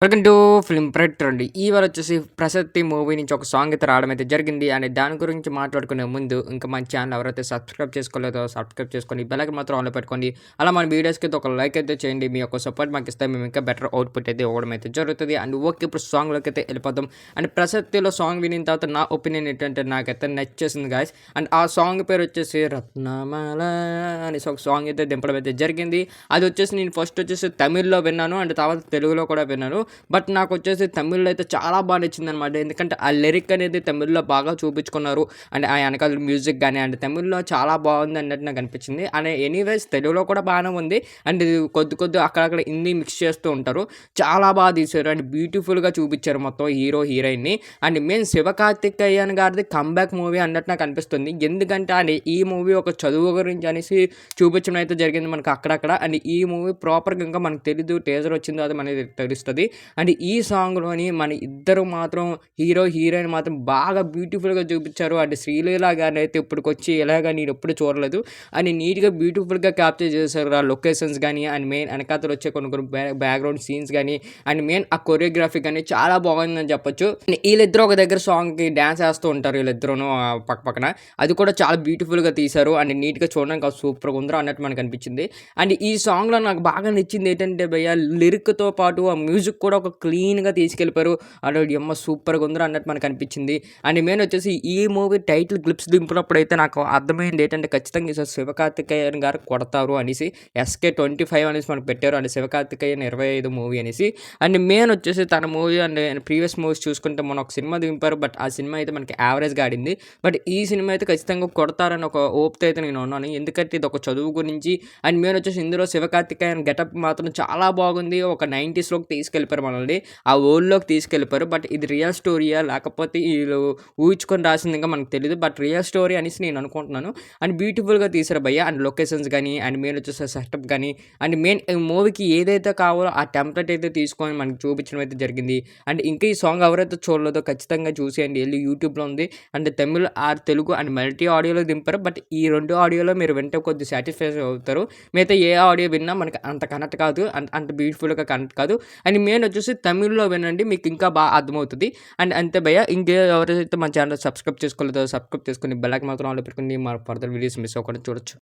Welcome to film predictor అండి. ఇవాళ వచ్చేసి 'ప్రసక్తి' మూవీ నుంచి ఒక సాంగ్ అయితే రావడం అయితే జరిగింది. అండ్ దాని గురించి మాట్లాడుకునే ముందు ఇంకా మన ఛానల్ ఎవరైతే సబ్స్క్రైబ్ చేసుకోలేదో సబ్స్క్రైబ్ చేసుకొని బెల్ ఐకాన్ మాత్రం ఆన్‌లో పెట్టుకోండి. అలా మన వీడియోస్‌కి అయితే ఒక లైక్ అయితే చేయండి. మీ యొక్క సపోర్ట్ మాకు ఇస్తే మేము ఇంకా బెటర్ అవుట్‌పుట్ అయితే ఇవ్వడం అయితే జరుగుతది. అండ్ ఓకే, ఇప్పుడు సాంగ్‌లోకి అయితే వెళ్ళిపోదాం. అండ్ 'ప్రసక్తిలో' సాంగ్ వినిన తర్వాత నా ఒపీనియన్ ఏంటంటే నాకైతే నచ్చేసింది గాయ్స్. అండ్ ఆ సాంగ్ పేరు వచ్చేసి 'రత్నమాల' అనేసి ఒక సాంగ్ అయితే దింపడం అయితే జరిగింది. అది వచ్చేసి నేను ఫస్ట్ వచ్చేసి తమిళ్‌లో విన్నాను. అండ్ తర్వాత తెలుగులో కూడా విన్నాను. బట్ నాకొచ్చేసి తమిళ్‌లో అయితే చాలా బా నచ్చిందనమాట. ఎందుకంటే ఆ లిరిక్ అనేది తమిళ్‌లో బాగా చూపించుకున్నారు. అండ్ ఆ ఎనకాల మ్యూజిక్ గాని అండ్ తమిళ్‌లో చాలా బాగుంది అన్నట్టు నాకు అనిపించింది. అండ్ ఎనీవేస్ తెలుగులో కూడా బానే ఉంది. అండ్ ఇది కొద్ది అక్కడక్కడ హిందీ మిక్స్ చేస్తూ ఉంటారు. చాలా బాగా తీశారు అండ్ బ్యూటిఫుల్‌గా చూపించారు మొత్తం హీరో, హీరోయిన్‌ని. అండ్ మెయిన్ శివకార్తికేయన్ గారిది కమ్‌బ్యాక్ మూవీ అన్నట్టు నాకు అనిపిస్తుంది. ఎందుకంటే అండ్ ఈ మూవీ ఒక చదువు గురించి అనేసి చూపించడం అయితే జరిగింది మనకు అక్కడక్కడ. అండ్ ఈ మూవీ ప్రాపర్‌గా ఇంకా మనకు తెలీదు. టీజర్ వచ్చిన తర్వాత మనకి తెలుస్తది. అండ్ ఈ సాంగ్‌లోని మన ఇద్దరు మాత్రం హీరో, హీరోయిన్ మాత్రం బాగా బ్యూటిఫుల్‌గా చూపిచ్చారు. అండ్ శ్రీలీల గారినైతే ఇప్పటికొచ్చి ఇలాగ నేనెప్పుడు చూడలేదు. అండ్ నీట్‌గా బ్యూటిఫుల్‌గా క్యాప్చర్ చేశారు. ఆ లొకేషన్స్ గాని అండ్ మెయిన్ ఎనకాతల వచ్చే కొన్ని బ్యాక్‌గ్రౌండ్ సీన్స్ గాని అండ్ మెయిన్ ఆ కొరియోగ్రఫీ గాని చాలా బాగుందని చెప్పొచ్చు. ఈళ్ళిద్దరూ ఒక దగ్గర సాంగ్‌కి డాన్స్ ఏస్తూ ఉంటారు ఈళ్ళిద్దరూను పక్కన. అది కూడా చాలా బ్యూటిఫుల్‌గా తీశారు. అండ్ నీట్‌గా చూడడానికి సూపర్‌గా ఉందిరా అన్నట్టు మనకనిపించింది. అండ్ ఈ సాంగ్‌లో నాకు బాగా నచ్చింది ఏంటంటే భయ్య లిరిక్‌తో పాటు ఆ మ్యూజిక్ కూడా ఒక క్లీన్‌గా తీసుకెళ్ళిపోయారు. యమ్మ సూపర్‌గా ఉందిరా అన్నట్టు మనకనిపించింది. అండ్ మెయిన్ వచ్చేసి ఈ మూవీ టైటిల్ క్లిప్స్ దింపినప్పుడైతే నాకు అర్థమైంది ఏంటంటే ఖచ్చితంగా ఈసారి శివకార్తికేయన్ గారు కొడతారు అనేసి. ఎస్‌కే 25 అనేసి మనకు పెట్టారు. అండ్ శివకార్తికేయన్ 25 మూవీ అనేసి. అండ్ మెయిన్ వచ్చేసి తన మూవీ అండ్ ప్రీవియస్ మూవీస్ చూసుకుంటే మొన్న ఒక సినిమా దింపారు. బట్ ఆ సినిమా అయితే మనకి యావరేజ్‌గా ఆడింది. బట్ ఈ సినిమా అయితే ఖచ్చితంగా కొడతారని ఒక హోప్‌తో అయితే నేను ఉన్నాను. ఎందుకంటే ఇది ఒక చదువు గురించి అండ్ మెయిన్ వచ్చేసి ఇందులో శివకార్తికేయన్ గెటప్ మాత్రం చాలా బాగుంది. ఒక 90స్‌లోకి తీసుకెళ్ళిపోయారు మనల్ని. ఆ వరల్డ్‌లోకి తీసుకెళ్ళిపోయారు. బట్ ఇది రియల్ స్టోరీయా? లేకపోతే ఈళ్ళు ఊహించుకొని రాసిందిగా మనకు తెలీదు. బట్ రియల్ స్టోరీ అనేసి నేను అనుకుంటున్నాను. అండ్ బ్యూటిఫుల్‌గా తీశారు భయ్య. అండ్ లొకేషన్స్ గాని, అండ్ మెయిన్ వచ్చేసి సెటప్ గాని, అండ్ మెయిన్ ఈ మూవీకి ఏదైతే కావాలో ఆ టెంప్లెట్ అయితే తీసుకొని మనకు చూపించడం అయితే జరిగింది. అండ్ ఇంకా ఈ సాంగ్ ఎవరైతే చూడలేదో ఖచ్చితంగా చూసేయండి. ఎళ్లి యూట్యూబ్‌లో ఉంది. And Tamil or Telugu and multi ఆడియోలో దింపారు. బట్ ఈ 2 ఆడియోలో మీరు వింటే కొద్దిగా సాటిస్ఫై అవుతారు. మిగతా ఏ ఆడియో విన్నా మనకి అంత కనెక్ట్ కాదు. అంత బ్యూటిఫుల్‌గా కనెక్ట్ కాదు. అండ్ మెయిన్ వచ్చేసి తమిళ్‌లో వినండి. మీకు ఇంకా బాగా అర్థమవుతది. అండ్ అంతే భయ్య. ఎవరైతే మన ఛానల్ సబ్స్క్రైబ్ చేసుకోలేదో సబ్స్క్రైబ్ చేసుకొని బెల్ ఐకాన్ మాత్రం ఆన్‌లో పెట్టుకొని మన ఫర్దర్ వీడియోస్ మిస్ అవ్వకుండా చూడొచ్చు.